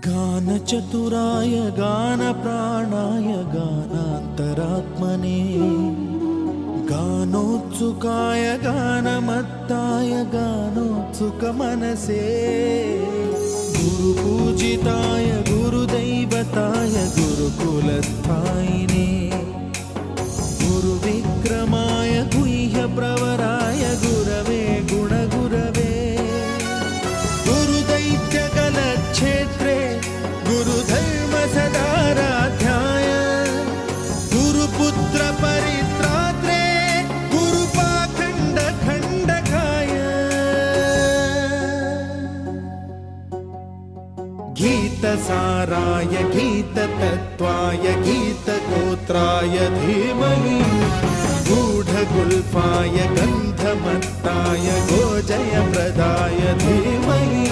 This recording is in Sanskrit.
गानचतुराय गानप्राणाय गानान्तरात्मने गानोत्सुकाय गानमत्ताय गानोत्सुकमनसे गुरुपूजिताय गुरुदैवताय गुरुकुलस्थायिने गुरुविक्रमाय गुह्यप्रवराय गुरवे गुणगुरवे गुरुदैत्यकलक्षेत्रे गुरुधर्मसदाराध्याय गुरुपुत्र परित्रात्रे गुरुपाखण्डखण्डकाय गीतसाराय गीततत्त्वाय गीतगोत्राय धीमहि गूढगुल्फाय गन्धमत्ताय गोजयप्रदाय धीमहि।